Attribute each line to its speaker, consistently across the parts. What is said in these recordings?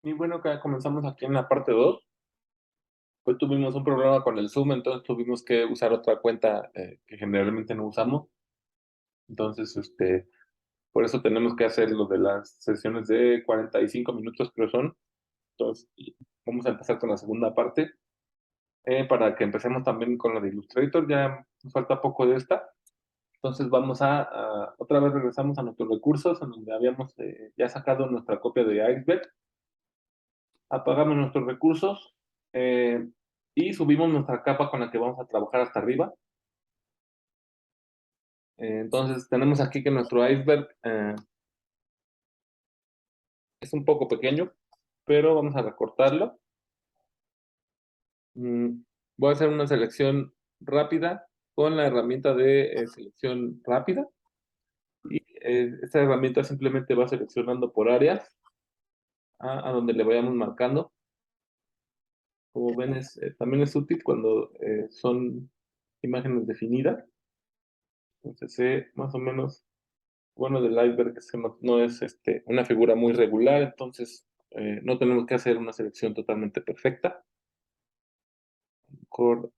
Speaker 1: Y bueno, que comenzamos aquí en la parte 2. Pues tuvimos un problema con el Zoom, entonces tuvimos que usar otra cuenta que generalmente no usamos. Entonces, por eso tenemos que hacer lo de las sesiones de 45 minutos, creo son. Entonces, y vamos a empezar con la segunda parte para que empecemos también con la de Illustrator. Ya nos falta poco de esta. Entonces, otra vez regresamos a nuestros recursos, en donde habíamos ya sacado nuestra copia de Iceberg. Apagamos nuestros recursos eh, y subimos nuestra capa con la que vamos a trabajar hasta arriba. Entonces tenemos aquí que nuestro iceberg es un poco pequeño, pero vamos a recortarlo. Mm, Voy a hacer una selección rápida con la herramienta de selección rápida. Y esta herramienta simplemente va seleccionando por áreas a donde le vayamos marcando. Como ven, también es útil cuando son imágenes definidas. Entonces sé más o menos, bueno, del iceberg es que no es una figura muy regular, entonces no tenemos que hacer una selección totalmente perfecta. Mejor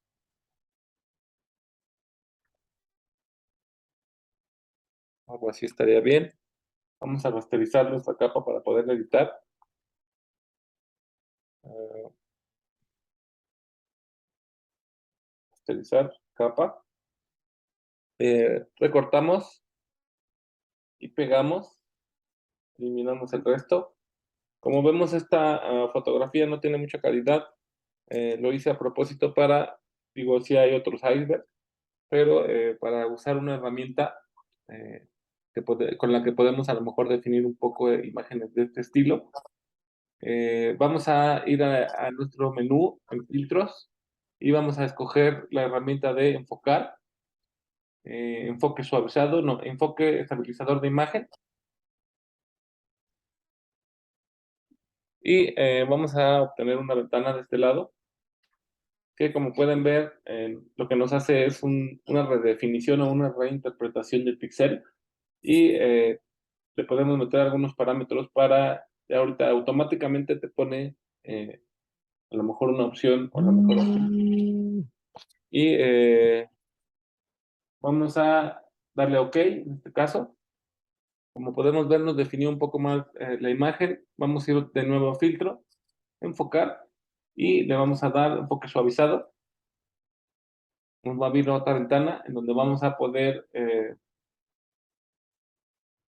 Speaker 1: algo así estaría bien. Vamos a rasterizar nuestra capa para poder editar. Eh, Rasterizar capa. Recortamos y pegamos. Eliminamos el resto. Como vemos, esta fotografía no tiene mucha calidad. Lo hice a propósito digo, sí hay otros icebergs, pero para usar una herramienta eh, con la que podemos a lo mejor definir un poco de imágenes de este estilo. Vamos a ir a nuestro menú en filtros y vamos a escoger la herramienta de enfocar, enfoque suavizado, no, enfoque estabilizador de imagen. Y vamos a obtener una ventana de este lado que, como pueden ver, lo que nos hace es una redefinición o una reinterpretación del píxel. Y le podemos meter algunos parámetros para, ya ahorita automáticamente te pone a lo mejor una opción o la mejor opción. Y vamos a darle OK en este caso. Como podemos ver, nos definió un poco más la imagen. Vamos a ir de nuevo a filtro, enfocar, y le vamos a dar enfoque suavizado. Nos va a abrir otra ventana en donde vamos a poder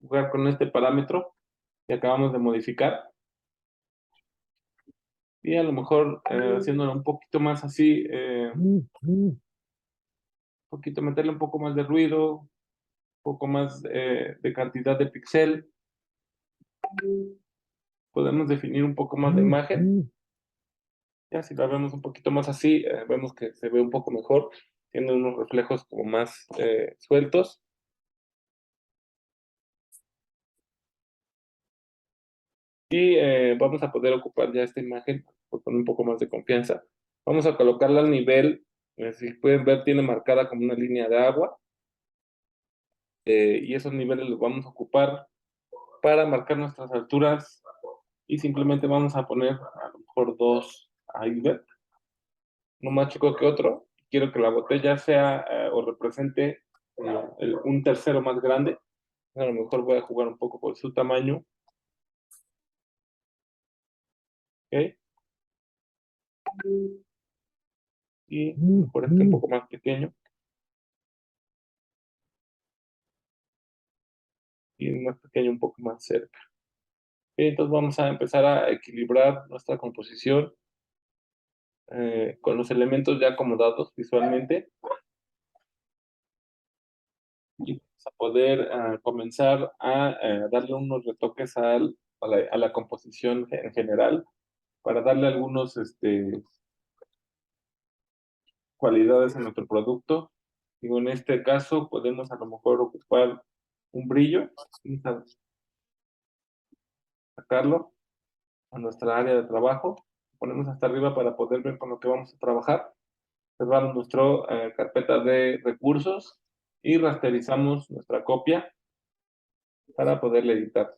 Speaker 1: jugar con este parámetro que acabamos de modificar. Y a lo mejor haciéndolo un poquito más así, poquito, meterle un poco más de ruido, un poco más de cantidad de píxel. Podemos definir un poco más la imagen. Ya si la vemos un poquito más así, vemos que se ve un poco mejor. Tiene unos reflejos como más sueltos. Y vamos a poder ocupar ya esta imagen con un poco más de confianza. Vamos a colocarla al nivel. Si pueden ver, tiene marcada como una línea de agua. Y esos niveles los vamos a ocupar para marcar nuestras alturas, y simplemente vamos a poner a lo mejor dos iceberg, uno más chico que otro. Quiero que la botella sea o represente un tercero más grande. A lo mejor voy a jugar un poco por su tamaño. ¿Ok? Y por este un poco más pequeño y más pequeño un poco más cerca. Entonces vamos a empezar a equilibrar nuestra composición con los elementos ya acomodados visualmente, y vamos a poder comenzar a darle unos retoques a la composición en general, para darle algunos cualidades a nuestro producto. Digo, en este caso podemos a lo mejor ocupar un brillo. Vamos a sacarlo a nuestra área de trabajo, ponemos hasta arriba para poder ver con lo que vamos a trabajar. Cerramos nuestra carpeta de recursos y rasterizamos nuestra copia para poderla editar.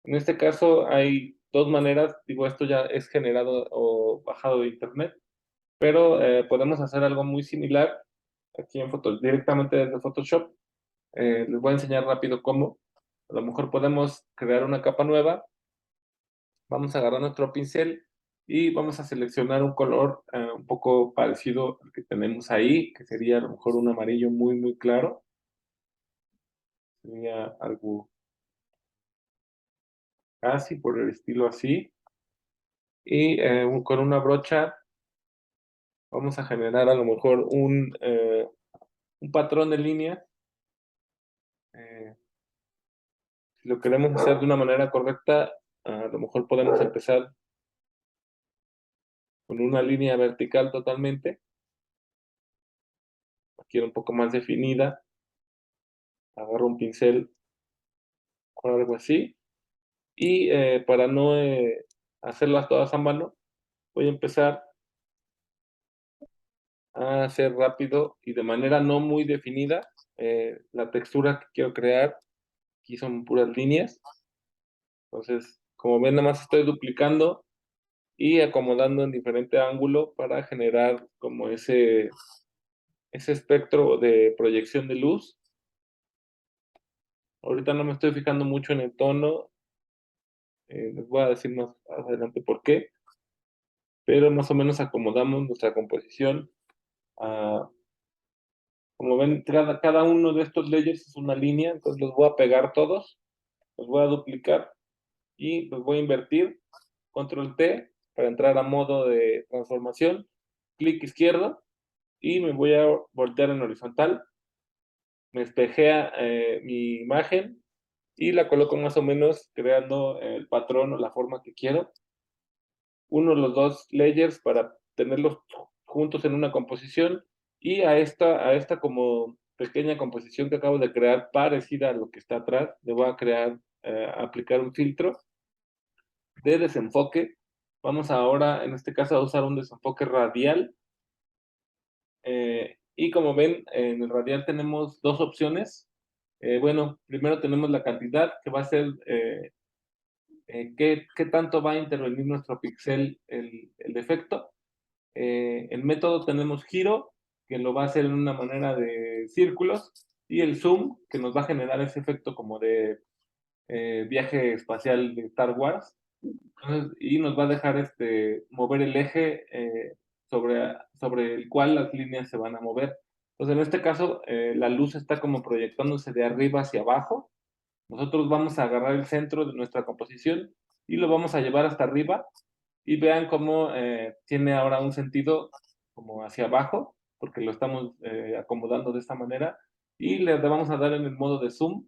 Speaker 1: En este caso hay dos maneras, digo, esto ya es generado o bajado de internet, pero podemos hacer algo muy similar aquí en Photoshop, directamente desde Photoshop. Les voy a enseñar rápido cómo. A lo mejor podemos crear una capa nueva. Vamos a agarrar nuestro pincel y vamos a seleccionar un color un poco parecido al que tenemos ahí, que sería a lo mejor un amarillo muy, muy claro. Sería algo casi por el estilo así. Y con una brocha vamos a generar a lo mejor un patrón de línea. Eh, si lo queremos hacer de una manera correcta, a lo mejor podemos empezar con una línea vertical totalmente. Aquí un poco más definida. Agarro un pincel o algo así. Y para no hacerlas todas a mano, voy a empezar a hacer rápido y de manera no muy definida la textura que quiero crear. Aquí son puras líneas. Entonces, como ven, nada más estoy duplicando y acomodando en diferente ángulo para generar como ese espectro de proyección de luz. Ahorita no me estoy fijando mucho en el tono, les voy a decir más adelante por qué, pero más o menos acomodamos nuestra composición. ah, Como ven, cada uno de estos layers es una línea, entonces los voy a pegar todos, los voy a duplicar y los voy a invertir. Control T para entrar a modo de transformación, clic izquierdo y me voy a voltear en horizontal. Me espejea mi imagen y la coloco más o menos creando el patrón o la forma que quiero. Uno los dos layers para tenerlos juntos en una composición y a esta como pequeña composición que acabo de crear parecida a lo que está atrás, le voy a crear, aplicar un filtro de desenfoque. Vamos ahora, en este caso, a usar un desenfoque radial. Y como ven, en el radial tenemos dos opciones. Bueno, primero tenemos la cantidad, que va a ser qué tanto va a intervenir nuestro píxel el efecto. El método tenemos giro, que lo va a hacer en una manera de círculos, y el zoom, que nos va a generar ese efecto como de viaje espacial de Star Wars. Entonces, y nos va a dejar mover el eje sobre el cual las líneas se van a mover. Entonces, en este caso, la luz está como proyectándose de arriba hacia abajo. Nosotros vamos a agarrar el centro de nuestra composición y lo vamos a llevar hasta arriba y vean cómo tiene ahora un sentido como hacia abajo, porque lo estamos acomodando de esta manera y le vamos a dar en el modo de zoom.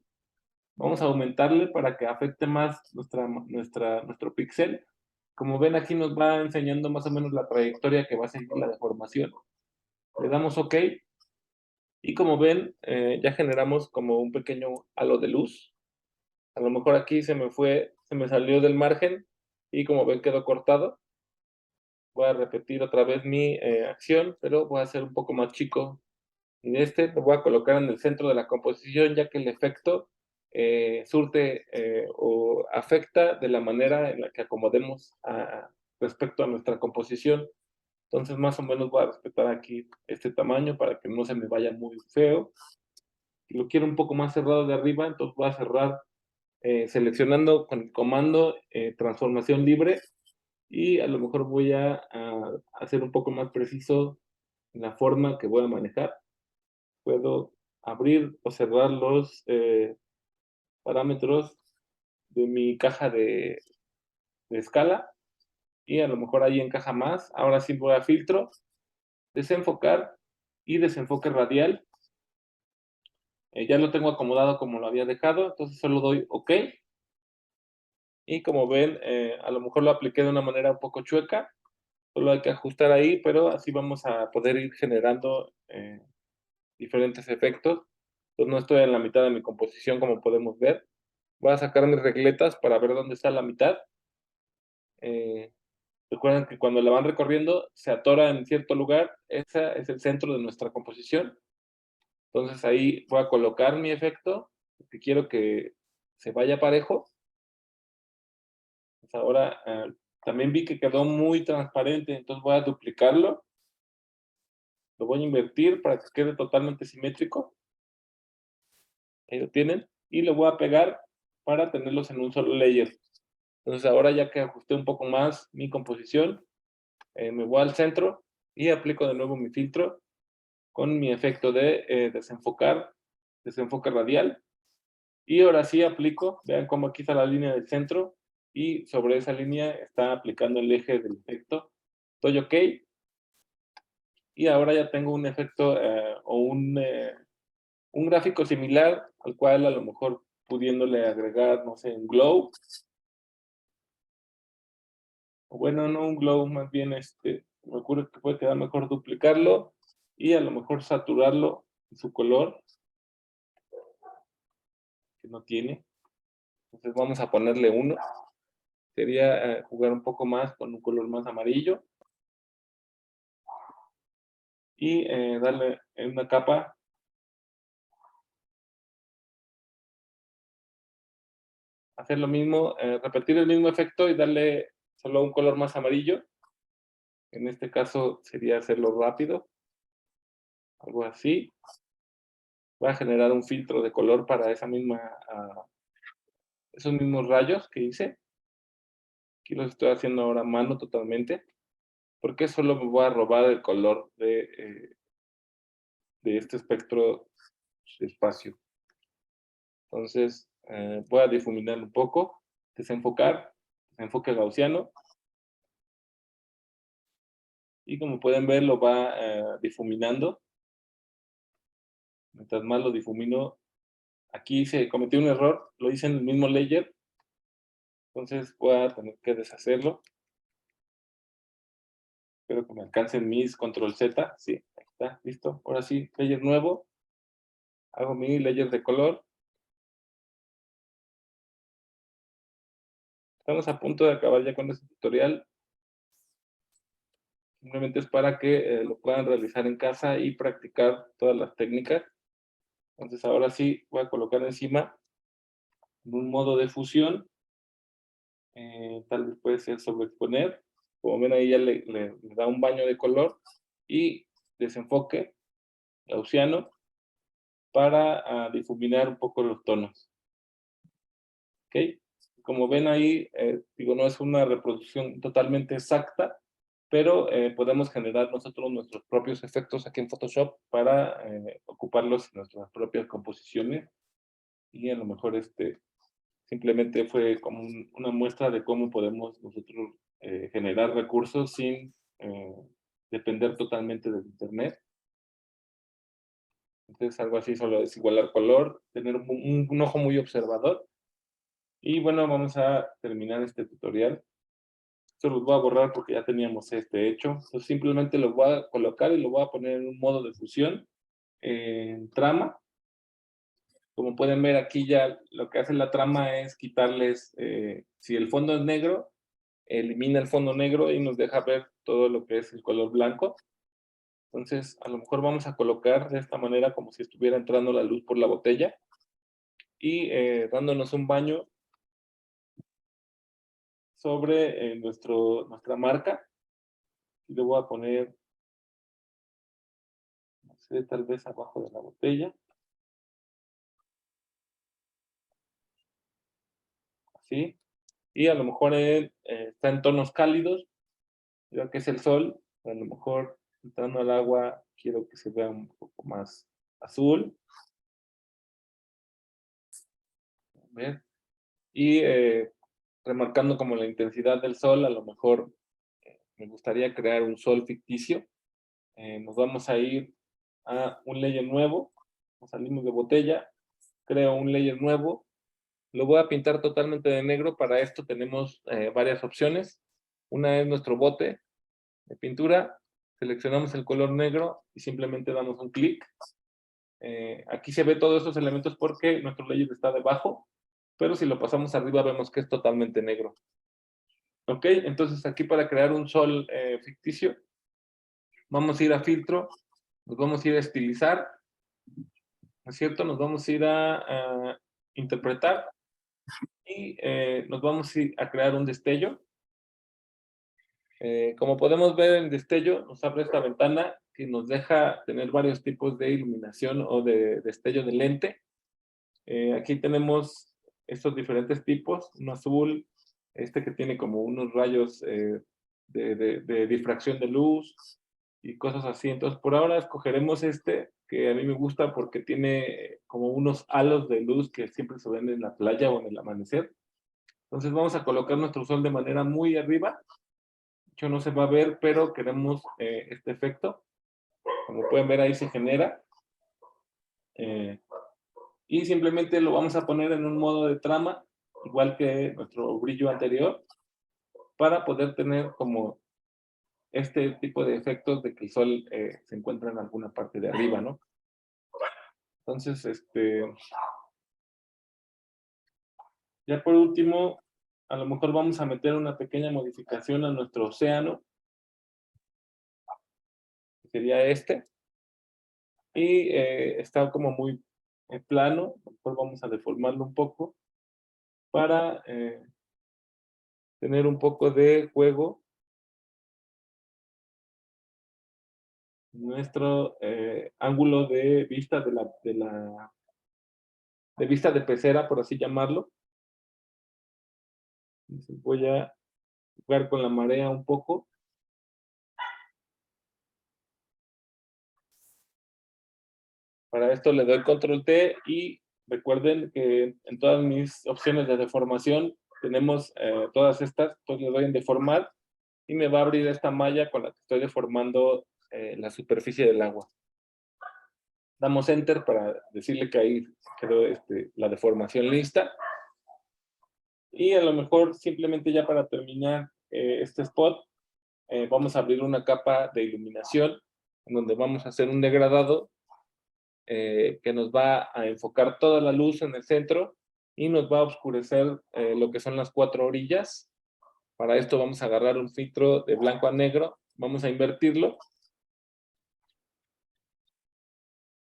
Speaker 1: Vamos a aumentarle para que afecte más nuestro píxel. Como ven, aquí nos va enseñando más o menos la trayectoria que va a seguir la deformación. Le damos OK y como ven, ya generamos como un pequeño halo de luz. A lo mejor aquí se me salió del margen y como ven quedó cortado. Voy a repetir otra vez mi acción, pero voy a hacer un poco más chico. Y lo voy a colocar en el centro de la composición, ya que el efecto surte o afecta de la manera en la que acomodemos respecto a nuestra composición. Entonces, más o menos voy a respetar aquí este tamaño para que no se me vaya muy feo. Si lo quiero un poco más cerrado de arriba, entonces voy a cerrar seleccionando con el comando transformación libre y a lo mejor voy a hacer un poco más preciso en la forma que voy a manejar. Puedo abrir o cerrar los parámetros de mi caja de escala y a lo mejor ahí encaja más. Ahora sí voy a filtro, desenfocar y desenfoque radial. Ya lo tengo acomodado como lo había dejado, entonces solo doy OK. Y como ven, a lo mejor lo apliqué de una manera un poco chueca, solo hay que ajustar ahí, pero así vamos a poder ir generando diferentes efectos. Entonces no estoy en la mitad de mi composición como podemos ver. Voy a sacar mis regletas para ver dónde está la mitad. Eh, Recuerden que cuando la van recorriendo se atora en cierto lugar, ese es el centro de nuestra composición. Entonces ahí voy a colocar mi efecto, porque quiero que se vaya parejo. Pues ahora también vi que quedó muy transparente, entonces voy a duplicarlo. Lo voy a invertir para que quede totalmente simétrico. Ahí lo tienen. Y lo voy a pegar para tenerlos en un solo layer. Entonces ahora ya que ajusté un poco más mi composición, me voy al centro y aplico de nuevo mi filtro con mi efecto de desenfoque radial. Y ahora sí aplico, vean cómo aquí está la línea del centro y sobre esa línea está aplicando el eje del efecto. Estoy OK. Y ahora ya tengo un efecto o un gráfico similar al cual a lo mejor pudiéndole agregar, no sé, un glow. O bueno, no un glow, más bien me ocurre que puede quedar mejor duplicarlo y a lo mejor saturarlo en su color, que no tiene. Entonces vamos a ponerle uno. Sería jugar un poco más con un color más amarillo. Y darle en una capa. Hacer lo mismo, repetir el mismo efecto y darle solo un color más amarillo. En este caso sería hacerlo rápido. Algo así. Voy a generar un filtro de color para esos mismos rayos que hice. Aquí los estoy haciendo ahora a mano totalmente. Porque solo me voy a robar el color de este espectro de espacio. Entonces, voy a difuminar un poco, desenfocar, desenfoque gaussiano. Y como pueden ver, lo va difuminando. Mientras más lo difumino, aquí se cometió un error, lo hice en el mismo layer. Entonces voy a tener que deshacerlo. Espero que me alcancen mis control Z. Sí, ahí está, listo. Ahora sí, layer nuevo. Hago mi layer de color. Estamos a punto de acabar ya con este tutorial. Simplemente es para que lo puedan realizar en casa y practicar todas las técnicas. Entonces ahora sí voy a colocar encima en un modo de fusión. Tal vez puede ser sobreexponer. Como ven ahí ya le da un baño de color y desenfoque gaussiano para difuminar un poco los tonos. ¿Ok? Como ven ahí, digo, no es una reproducción totalmente exacta, pero podemos generar nosotros nuestros propios efectos aquí en Photoshop para ocuparlos en nuestras propias composiciones y a lo mejor simplemente fue como una muestra de cómo podemos nosotros generar recursos sin depender totalmente del Internet. Entonces, algo así, solo desigualar color, tener un ojo muy observador. Y bueno, vamos a terminar este tutorial. Esto lo voy a borrar porque ya teníamos este hecho. Entonces, simplemente lo voy a colocar y lo voy a poner en un modo de fusión, en trama. Como pueden ver aquí ya lo que hace la trama es quitarles, si el fondo es negro, elimina el fondo negro y nos deja ver todo lo que es el color blanco. Entonces, a lo mejor vamos a colocar de esta manera como si estuviera entrando la luz por la botella y dándonos un baño sobre nuestra marca. Y le voy a poner, no sé, tal vez abajo de la botella. Así. Y a lo mejor está en tonos cálidos, ya que es el sol. A lo mejor entrando al agua quiero que se vea un poco más azul. A ver. Y remarcando como la intensidad del sol, a lo mejor me gustaría crear un sol ficticio. Nos vamos a ir a un layer nuevo, nos salimos de botella, creo un layer nuevo, lo voy a pintar totalmente de negro. Para esto tenemos varias opciones. Una es nuestro bote de pintura, seleccionamos el color negro y simplemente damos un clic. Aquí se ve todos esos elementos porque nuestro layer está debajo, pero si lo pasamos arriba vemos que es totalmente negro. Ok, entonces aquí para crear un sol ficticio, vamos a ir a filtro, nos vamos a ir a estilizar ¿no es cierto? Nos vamos a ir a interpretar y nos vamos a ir a crear un destello. Como podemos ver, el destello nos abre esta ventana que nos deja tener varios tipos de iluminación o de destello de lente. Aquí tenemos estos diferentes tipos, un azul, este que tiene como unos rayos de difracción de luz y cosas así. Entonces, por ahora escogeremos este, que a mí me gusta porque tiene como unos halos de luz que siempre se ven en la playa o en el amanecer. Entonces vamos a colocar nuestro sol de manera muy arriba. De hecho, no se va a ver, pero queremos este efecto. Como pueden ver, ahí se genera. Eh, y simplemente lo vamos a poner en un modo de trama, igual que nuestro brillo anterior, para poder tener como este tipo de efectos de que el sol se encuentra en alguna parte de arriba, ¿no? Entonces, ya por último, a lo mejor vamos a meter una pequeña modificación a nuestro océano, que sería este, y está como muy plano, a lo mejor vamos a deformarlo un poco para tener un poco de juego nuestro ángulo de vista de vista de pecera, por así llamarlo. Entonces voy a jugar con la marea un poco. Para esto le doy control T y recuerden que en todas mis opciones de deformación tenemos todas estas. Entonces le doy en deformar y me va a abrir esta malla con la que estoy deformando la superficie del agua. Damos enter para decirle que ahí quedó la deformación lista. Y a lo mejor simplemente ya para terminar este spot, vamos a abrir una capa de iluminación en donde vamos a hacer un degradado que nos va a enfocar toda la luz en el centro y nos va a oscurecer lo que son las 4 orillas. Para esto vamos a agarrar un filtro de blanco a negro, vamos a invertirlo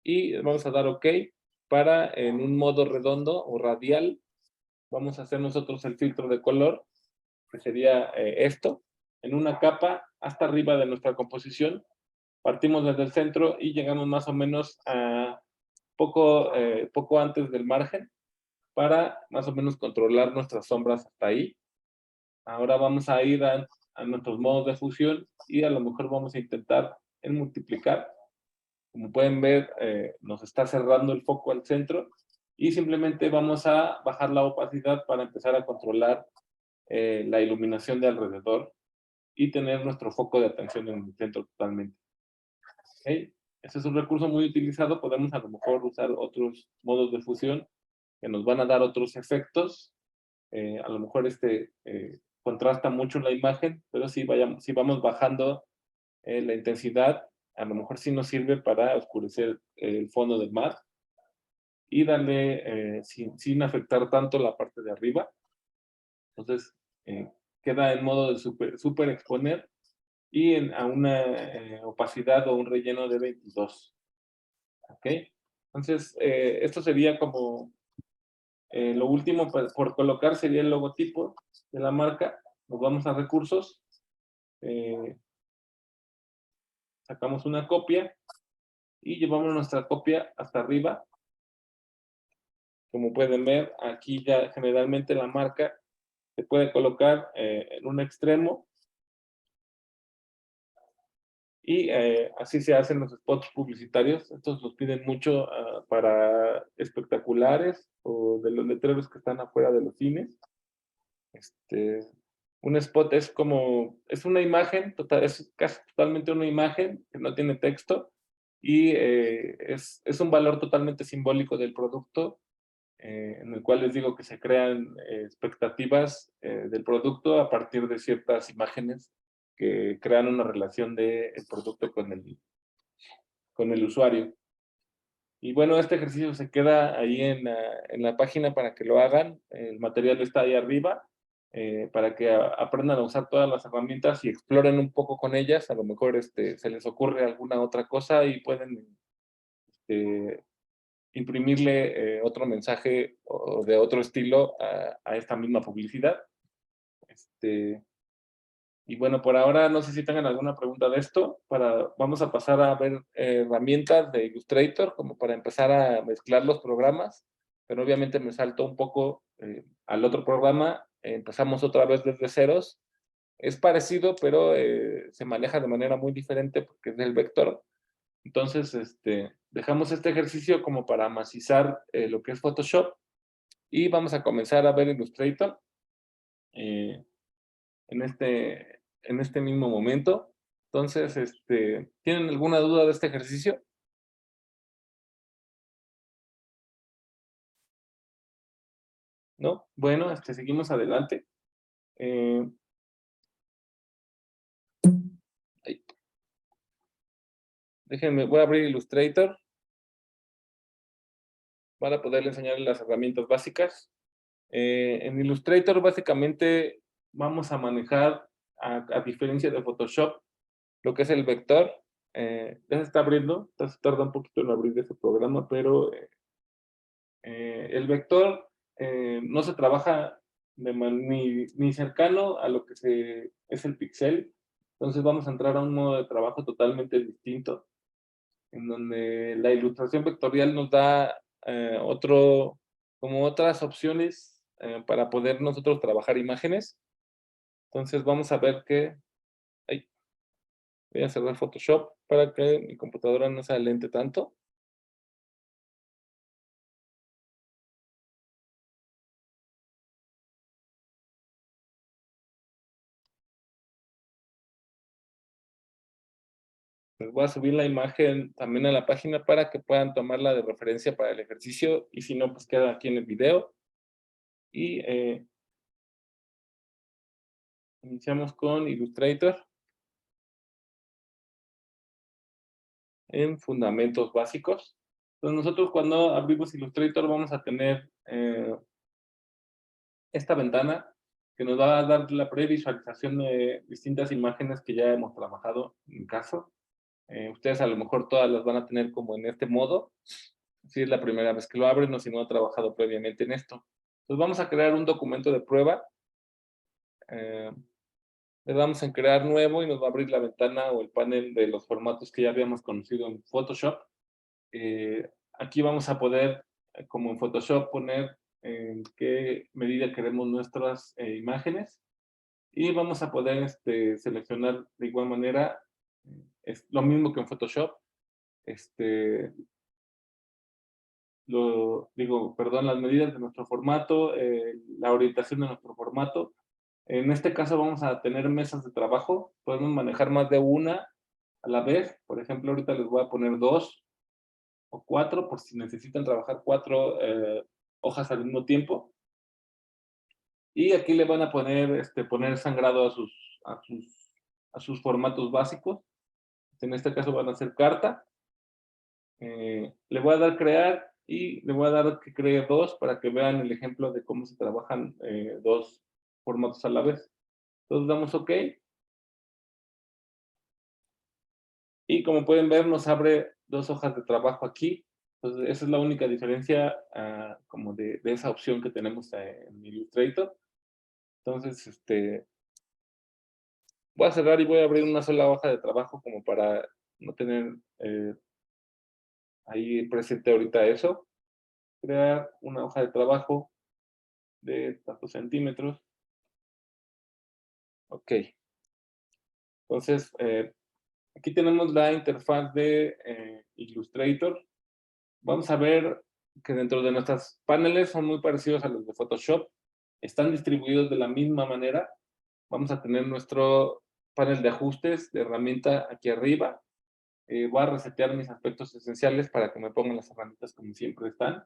Speaker 1: y vamos a dar OK para en un modo redondo o radial. Vamos a hacer nosotros el filtro de color, que sería esto, en una capa hasta arriba de nuestra composición. Partimos desde el centro y llegamos más o menos a poco antes del margen para más o menos controlar nuestras sombras hasta ahí. Ahora vamos a ir a nuestros modos de fusión y a lo mejor vamos a intentar en multiplicar. Como pueden ver, nos está cerrando el foco al centro y simplemente vamos a bajar la opacidad para empezar a controlar la iluminación de alrededor y tener nuestro foco de atención en el centro totalmente. ¿Okay? Ese es un recurso muy utilizado. Podemos a lo mejor usar otros modos de fusión que nos van a dar otros efectos. A lo mejor contrasta mucho la imagen, pero si vamos bajando la intensidad, a lo mejor sí nos sirve para oscurecer el fondo del mar y darle, sin afectar tanto la parte de arriba. Entonces, queda en modo de super exponer y a una opacidad o un relleno de 22. ¿Ok? Entonces, esto sería como lo último por colocar sería el logotipo de la marca. Nos vamos a recursos, eh, sacamos una copia y llevamos nuestra copia hasta arriba. Como pueden ver, aquí ya generalmente la marca se puede colocar en un extremo y así se hacen los spots publicitarios. Estos los piden mucho para espectaculares o de los letreros que están afuera de los cines. Un spot es una imagen, es casi totalmente una imagen que no tiene texto y es un valor totalmente simbólico del producto, en el cual les digo que se crean expectativas del producto a partir de ciertas imágenes que crean una relación del producto con el usuario. Y bueno, este ejercicio se queda ahí en la página para que lo hagan. El material está ahí arriba para que aprendan a usar todas las herramientas y exploren un poco con ellas. A lo mejor se les ocurre alguna otra cosa y pueden este, imprimirle otro mensaje o de otro estilo a esta misma publicidad. Y bueno, por ahora no sé si tengan alguna pregunta de esto. Vamos a pasar a ver herramientas de Illustrator como para empezar a mezclar los programas, pero obviamente me salto un poco al otro programa. Empezamos otra vez desde ceros. Es parecido, pero se maneja de manera muy diferente porque es del vector. Entonces, dejamos este ejercicio como para amacizar lo que es Photoshop y vamos a comenzar a ver Illustrator. En este mismo momento. Entonces, ¿tienen alguna duda de este ejercicio? ¿No? Bueno, seguimos adelante. Eh, ay, déjenme, voy a abrir Illustrator para poderle enseñar las herramientas básicas. En Illustrator, básicamente, vamos a manejar, a diferencia de Photoshop, lo que es el vector. Ya se está abriendo, entonces tarda un poquito en abrir ese programa, pero el vector no se trabaja ni cercano a lo que es el pixel. Entonces vamos a entrar a un modo de trabajo totalmente distinto, en donde la ilustración vectorial nos da como otras opciones para poder nosotros trabajar imágenes. Entonces vamos a ver que... ay, voy a cerrar Photoshop para que mi computadora no se alente tanto. Les voy a subir la imagen también a la página para que puedan tomarla de referencia para el ejercicio y si no, pues queda aquí en el video. Y iniciamos con Illustrator en fundamentos básicos. Entonces nosotros cuando abrimos Illustrator vamos a tener esta ventana que nos va a dar la previsualización de distintas imágenes que ya hemos trabajado en caso. Ustedes a lo mejor todas las van a tener como en este modo, si es la primera vez que lo abren o si no ha trabajado previamente en esto. Entonces vamos a crear un documento de prueba. eh, Le damos en crear nuevo y nos va a abrir la ventana o el panel de los formatos que ya habíamos conocido en Photoshop. Aquí vamos a poder, como en Photoshop, poner en qué medida queremos nuestras imágenes y vamos a poder seleccionar de igual manera, es lo mismo que en Photoshop, este, perdón, las medidas de nuestro formato, la orientación de nuestro formato. En este caso vamos a tener mesas de trabajo, podemos manejar más de una a la vez. Por ejemplo, ahorita les voy a poner 2 o 4 por si necesitan trabajar 4 hojas al mismo tiempo. Y aquí le van a poner sangrado a sus formatos básicos. En este caso van a ser carta. Le voy a dar crear y le voy a dar que cree 2 para que vean el ejemplo de cómo se trabajan 2 formatos a la vez. Entonces damos OK. Y como pueden ver, nos abre 2 hojas de trabajo aquí. Entonces, esa es la única diferencia como de esa opción que tenemos en Illustrator. Entonces, voy a cerrar y voy a abrir una sola hoja de trabajo como para no tener ahí presente ahorita eso. Crear una hoja de trabajo de tantos centímetros. OK. Entonces, aquí tenemos la interfaz de Illustrator. Vamos a ver que dentro de nuestros paneles son muy parecidos a los de Photoshop. Están distribuidos de la misma manera. Vamos a tener nuestro panel de ajustes de herramienta aquí arriba. Voy a resetear mis aspectos esenciales para que me pongan las herramientas como siempre están.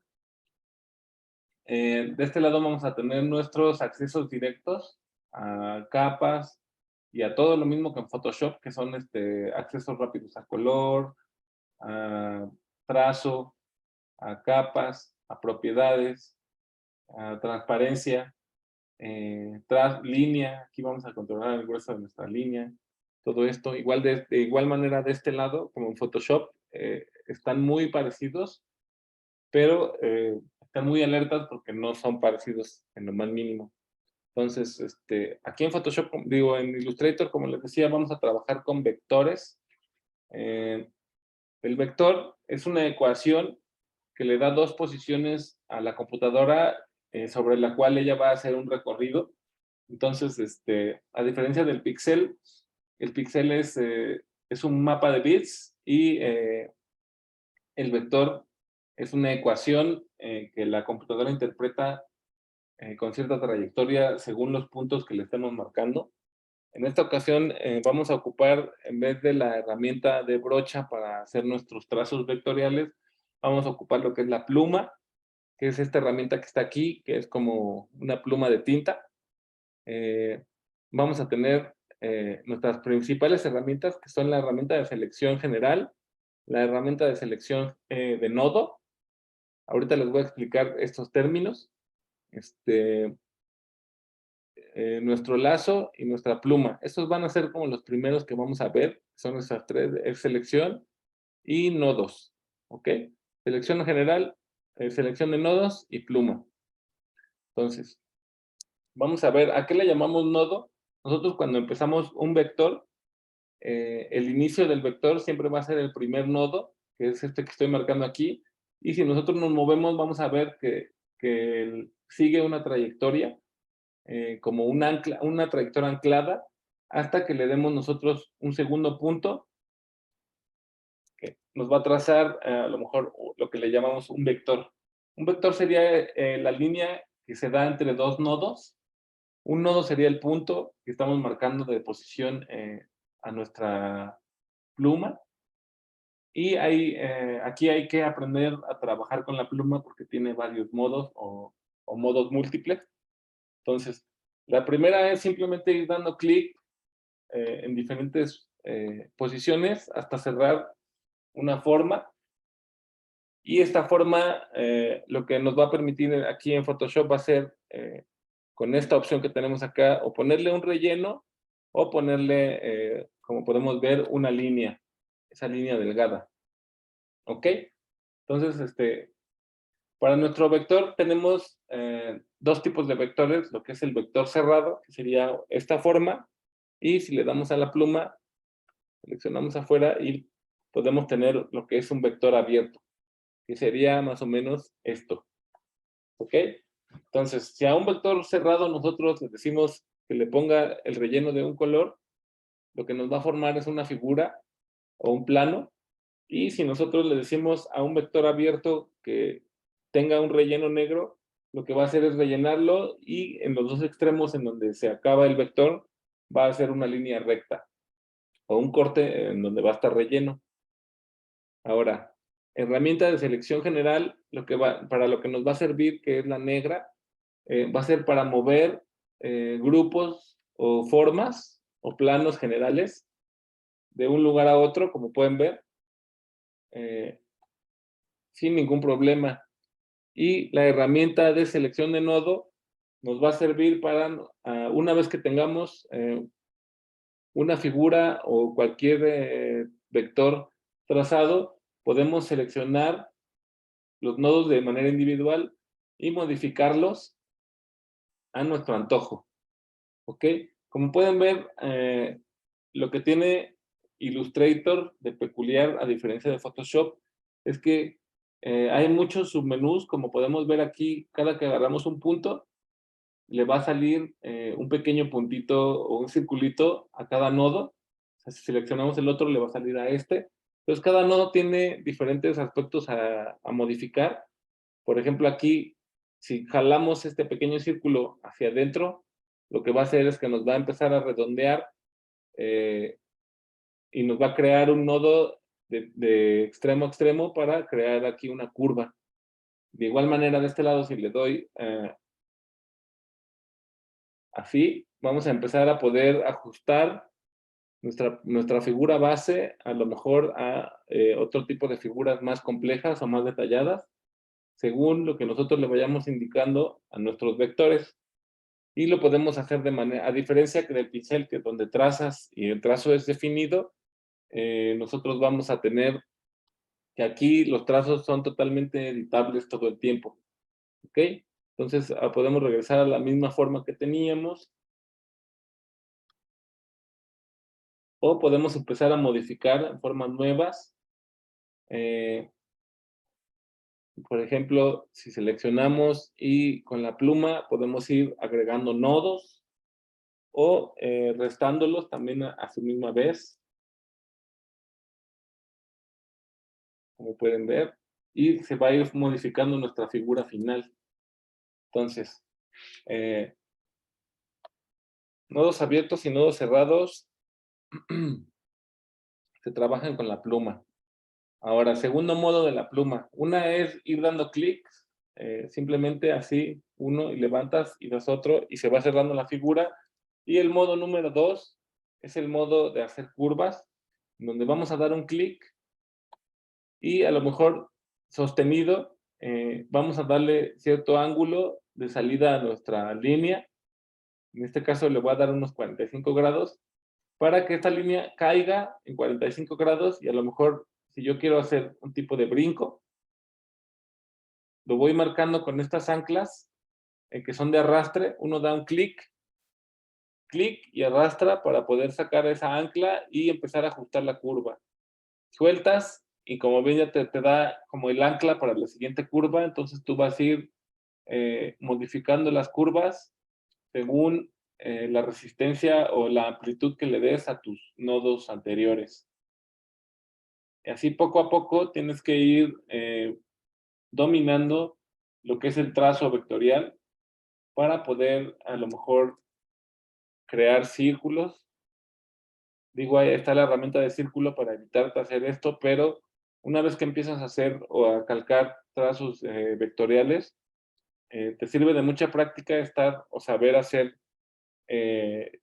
Speaker 1: De este lado vamos a tener nuestros accesos directos a capas y a todo lo mismo que en Photoshop, que son accesos rápidos a color, a trazo, a capas, a propiedades, a transparencia, línea. Aquí vamos a controlar el grueso de nuestra línea. Todo esto, de igual manera de este lado, como en Photoshop, están muy parecidos. pero están muy alertas porque no son parecidos en lo más mínimo. Entonces, aquí en Photoshop, digo, en Illustrator, como les decía, vamos a trabajar con vectores. Eh, el vector es una ecuación que le da dos posiciones a la computadora sobre la cual ella va a hacer un recorrido. Entonces, a diferencia del píxel, el píxel es un mapa de bits y el vector es una ecuación que la computadora interpreta con cierta trayectoria según los puntos que le estemos marcando. En esta ocasión vamos a ocupar, en vez de la herramienta de brocha para hacer nuestros trazos vectoriales, vamos a ocupar lo que es la pluma, que es esta herramienta que está aquí, que es como una pluma de tinta. Vamos a tener nuestras principales herramientas, que son la herramienta de selección general, la herramienta de selección de nodo. Ahorita les voy a explicar estos términos. Nuestro lazo y nuestra pluma. Estos van a ser como los primeros que vamos a ver. Son nuestras tres, es selección y nodos. ¿Ok? Selección general, selección de nodos y pluma. Entonces, vamos a ver, ¿a qué le llamamos nodo? Nosotros cuando empezamos un vector, el inicio del vector siempre va a ser el primer nodo, que es este que estoy marcando aquí, y si nosotros nos movemos vamos a ver que sigue una trayectoria, como una trayectoria anclada, hasta que le demos nosotros un segundo punto, que nos va a trazar a lo mejor lo que le llamamos un vector. Un vector sería la línea que se da entre dos nodos. Un nodo sería el punto que estamos marcando de posición a nuestra pluma. Y aquí hay que aprender a trabajar con la pluma porque tiene varios modos o modos múltiples. Entonces, la primera es simplemente ir dando clic en diferentes posiciones hasta cerrar una forma. Y esta forma lo que nos va a permitir aquí en Photoshop va a ser, con esta opción que tenemos acá, o ponerle un relleno o ponerle, como podemos ver, una línea, esa línea delgada. ¿Ok? Entonces, para nuestro vector tenemos dos tipos de vectores, lo que es el vector cerrado, que sería esta forma, y si le damos a la pluma, seleccionamos afuera y podemos tener lo que es un vector abierto, que sería más o menos esto. ¿Ok? Entonces, si a un vector cerrado nosotros le decimos que le ponga el relleno de un color, lo que nos va a formar es una figura o un plano. Y si nosotros le decimos a un vector abierto que tenga un relleno negro, lo que va a hacer es rellenarlo y en los dos extremos en donde se acaba el vector va a ser una línea recta o un corte en donde va a estar relleno. Ahora, herramienta de selección general, para lo que nos va a servir, que es la negra, va a ser para mover grupos o formas o planos generales de un lugar a otro, como pueden ver, eh, sin ningún problema. Y la herramienta de selección de nodo nos va a servir para, una vez que tengamos una figura o cualquier vector trazado, podemos seleccionar los nodos de manera individual y modificarlos a nuestro antojo. ¿Ok? Como pueden ver, lo que tiene Illustrator de peculiar, a diferencia de Photoshop, es que hay muchos submenús, como podemos ver aquí, cada que agarramos un punto, le va a salir un pequeño puntito o un circulito a cada nodo. O sea, si seleccionamos el otro, le va a salir a este. Entonces, cada nodo tiene diferentes aspectos a modificar. Por ejemplo, aquí, si jalamos este pequeño círculo hacia adentro, lo que va a hacer es que nos va a empezar a redondear eh, y nos va a crear un nodo de extremo a extremo para crear aquí una curva. De igual manera, de este lado, si le doy así, vamos a empezar a poder ajustar nuestra figura base, a lo mejor a otro tipo de figuras más complejas o más detalladas, según lo que nosotros le vayamos indicando a nuestros vectores. Y lo podemos hacer de manera, a diferencia que del pincel, que donde trazas y el trazo es definido, nosotros vamos a tener que aquí los trazos son totalmente editables todo el tiempo, ¿ok? Entonces podemos regresar a la misma forma que teníamos, o podemos empezar a modificar formas nuevas. Por ejemplo, si seleccionamos y con la pluma podemos ir agregando nodos o restándolos también a su misma vez, como pueden ver, y se va a ir modificando nuestra figura final. Entonces, nodos abiertos y nodos cerrados se trabajan con la pluma. Ahora, segundo modo de la pluma. Una es ir dando clics, simplemente así, uno, y levantas y das otro, y se va cerrando la figura. Y el modo número 2 es el modo de hacer curvas, donde vamos a dar un clic y a lo mejor sostenido, vamos a darle cierto ángulo de salida a nuestra línea. En este caso le voy a dar unos 45 grados para que esta línea caiga en 45 grados, y a lo mejor si yo quiero hacer un tipo de brinco, lo voy marcando con estas anclas que son de arrastre. Uno da un clic, clic y arrastra para poder sacar esa ancla y empezar a ajustar la curva. Sueltas y como ven ya te da como el ancla para la siguiente curva. Entonces tú vas a ir modificando las curvas según la resistencia o la amplitud que le des a tus nodos anteriores. Y así poco a poco tienes que ir dominando lo que es el trazo vectorial para poder a lo mejor crear círculos. Digo, ahí está la herramienta de círculo para evitarte hacer esto, pero una vez que empiezas a hacer o a calcar trazos vectoriales, te sirve de mucha práctica estar o saber hacer eh,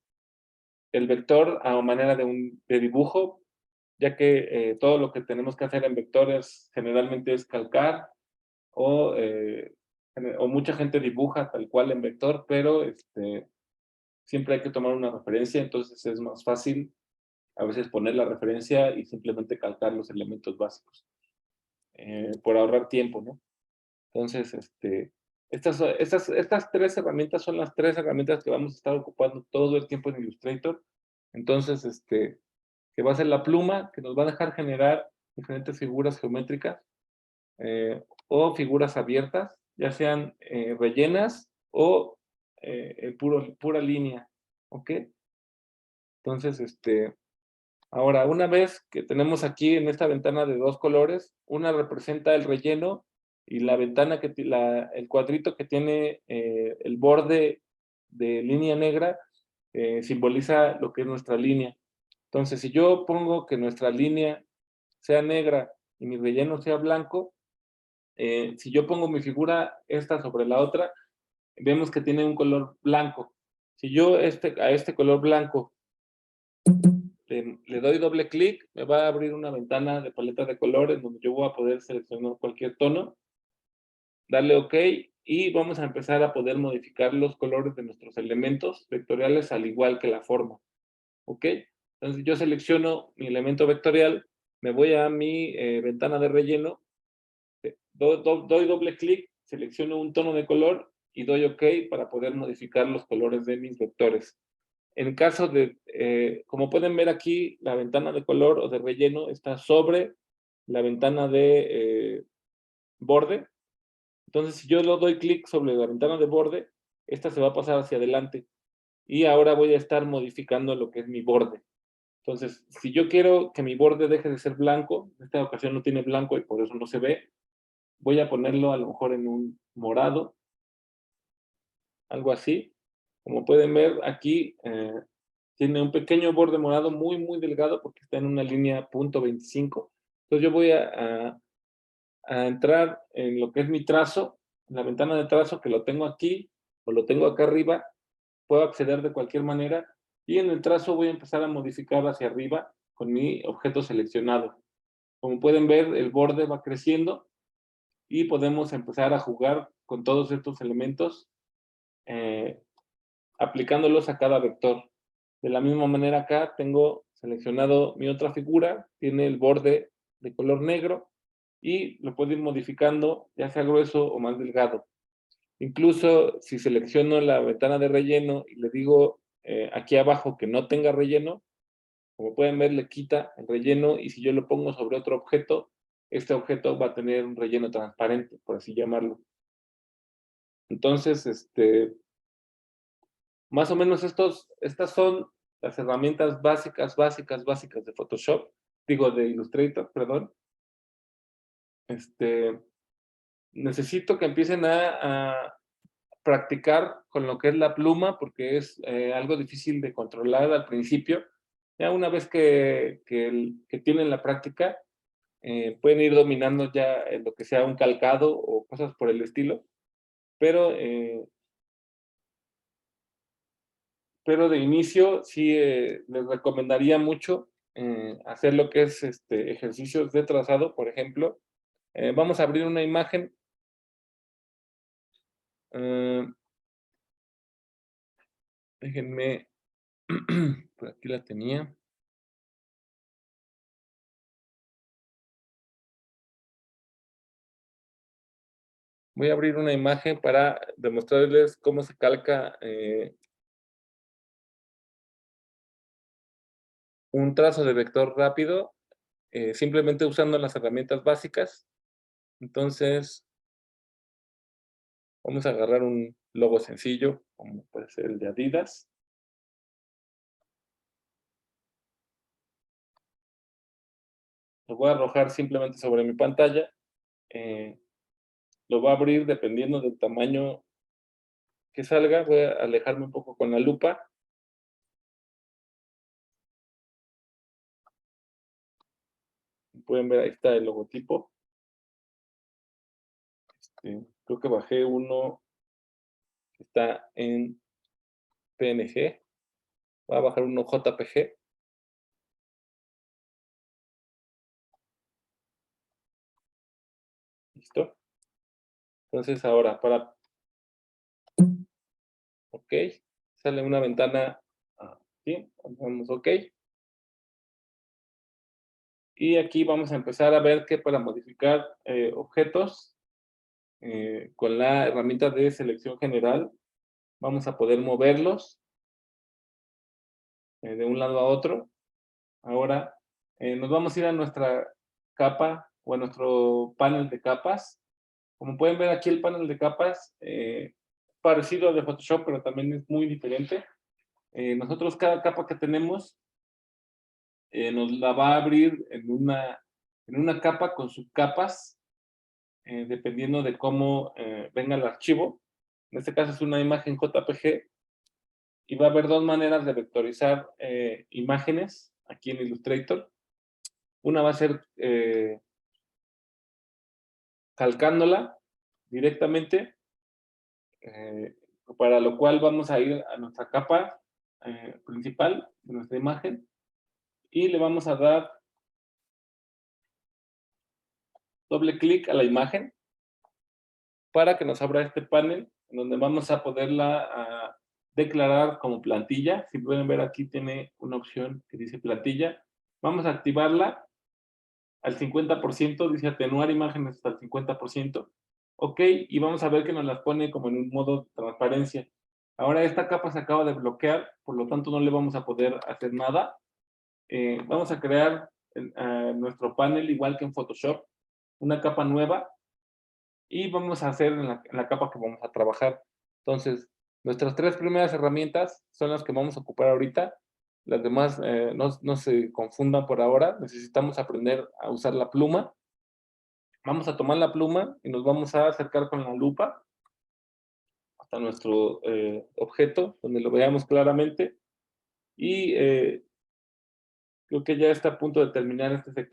Speaker 1: el vector a manera de dibujo, ya que todo lo que tenemos que hacer en vectores generalmente es calcar o mucha gente dibuja tal cual en vector, pero siempre hay que tomar una referencia. Entonces es más fácil a veces poner la referencia y simplemente calcar los elementos básicos, por ahorrar tiempo, ¿no? Entonces, estas tres herramientas son las tres herramientas que vamos a estar ocupando todo el tiempo en Illustrator. Entonces, que va a ser la pluma, que nos va a dejar generar diferentes figuras geométricas o figuras abiertas, ya sean rellenas o pura línea, ¿ok? Entonces, ahora, una vez que tenemos aquí en esta ventana de dos colores, una representa el relleno y la ventana el cuadrito que tiene el borde de línea negra simboliza lo que es nuestra línea. Entonces, si yo pongo que nuestra línea sea negra y mi relleno sea blanco, si yo pongo mi figura esta sobre la otra, vemos que tiene un color blanco. Si yo a este color blanco le doy doble clic, me va a abrir una ventana de paleta de colores donde yo voy a poder seleccionar cualquier tono, darle OK y vamos a empezar a poder modificar los colores de nuestros elementos vectoriales al igual que la forma. ¿Ok? Entonces yo selecciono mi elemento vectorial, me voy a mi ventana de relleno, doy doble clic, selecciono un tono de color y doy OK para poder modificar los colores de mis vectores. En caso de, como pueden ver aquí, la ventana de color o de relleno está sobre la ventana de borde. Entonces, si yo lo doy clic sobre la ventana de borde, esta se va a pasar hacia adelante. Y ahora voy a estar modificando lo que es mi borde. Entonces, si yo quiero que mi borde deje de ser blanco, en esta ocasión no tiene blanco y por eso no se ve, voy a ponerlo a lo mejor en un morado, algo así. Como pueden ver aquí, tiene un pequeño borde morado muy, muy delgado porque está en una línea .25. Entonces yo voy a entrar en lo que es mi trazo, en la ventana de trazo, que lo tengo aquí o lo tengo acá arriba. Puedo acceder de cualquier manera y en el trazo voy a empezar a modificar hacia arriba con mi objeto seleccionado. Como pueden ver, el borde va creciendo y podemos empezar a jugar con todos estos elementos aplicándolos a cada vector. De la misma manera acá tengo seleccionado mi otra figura, tiene el borde de color negro y lo puedo ir modificando, ya sea grueso o más delgado. Incluso si selecciono la ventana de relleno y le digo aquí abajo que no tenga relleno, como pueden ver, le quita el relleno, y si yo lo pongo sobre otro objeto, este objeto va a tener un relleno transparente, por así llamarlo. Entonces, más o menos estas son las herramientas básicas de Photoshop, digo, de Illustrator, perdón. Este, Necesito que empiecen a practicar con lo que es la pluma, porque es algo difícil de controlar al principio. Ya una vez que tienen la práctica, pueden ir dominando ya en lo que sea un calcado o cosas por el estilo, pero, pero de inicio sí les recomendaría mucho hacer lo que es ejercicios de trazado, por ejemplo. Vamos a abrir una imagen. eh, Déjenme, por aquí la tenía. Voy a abrir una imagen para demostrarles cómo se calca un trazo de vector rápido, simplemente usando las herramientas básicas. Entonces, vamos a agarrar un logo sencillo, como puede ser el de Adidas. Lo voy a arrojar simplemente sobre mi pantalla. eh, lo voy a abrir dependiendo del tamaño que salga. Voy a alejarme un poco con la lupa. Pueden ver, ahí está el logotipo. Creo que bajé uno que está en PNG. Voy a bajar uno JPG. ¿Listo? Entonces ahora OK, sale una ventana aquí, vamos OK. Y aquí vamos a empezar a ver que para modificar objetos con la herramienta de selección general, vamos a poder moverlos de un lado a otro. Ahora nos vamos a ir a nuestra capa o a nuestro panel de capas. Como pueden ver aquí, el panel de capas parecido al de Photoshop, pero también es muy diferente. Nosotros cada capa que tenemos nos la va a abrir en una capa con subcapas, dependiendo de cómo venga el archivo. En este caso es una imagen JPG, y va a haber dos maneras de vectorizar imágenes aquí en Illustrator. Una va a ser calcándola directamente, eh, para lo cual vamos a ir a nuestra capa principal de nuestra imagen y le vamos a dar doble clic a la imagen para que nos abra este panel en donde vamos a poderla declarar como plantilla. Si pueden ver, aquí tiene una opción que dice plantilla. Vamos a activarla al 50%, dice atenuar imágenes hasta el 50%. OK, y vamos a ver que nos las pone como en un modo de transparencia. Ahora esta capa se acaba de bloquear, por lo tanto no le vamos a poder hacer nada. Vamos a crear nuestro panel igual que en Photoshop, una capa nueva, y vamos a hacer en la capa que vamos a trabajar. Entonces, nuestras tres primeras herramientas son las que vamos a ocupar ahorita. Las demás no se confundan por ahora. Necesitamos aprender a usar la pluma. Vamos a tomar la pluma y nos vamos a acercar con la lupa hasta nuestro objeto, donde lo veamos claramente. Y creo que ya está a punto de terminar este sector.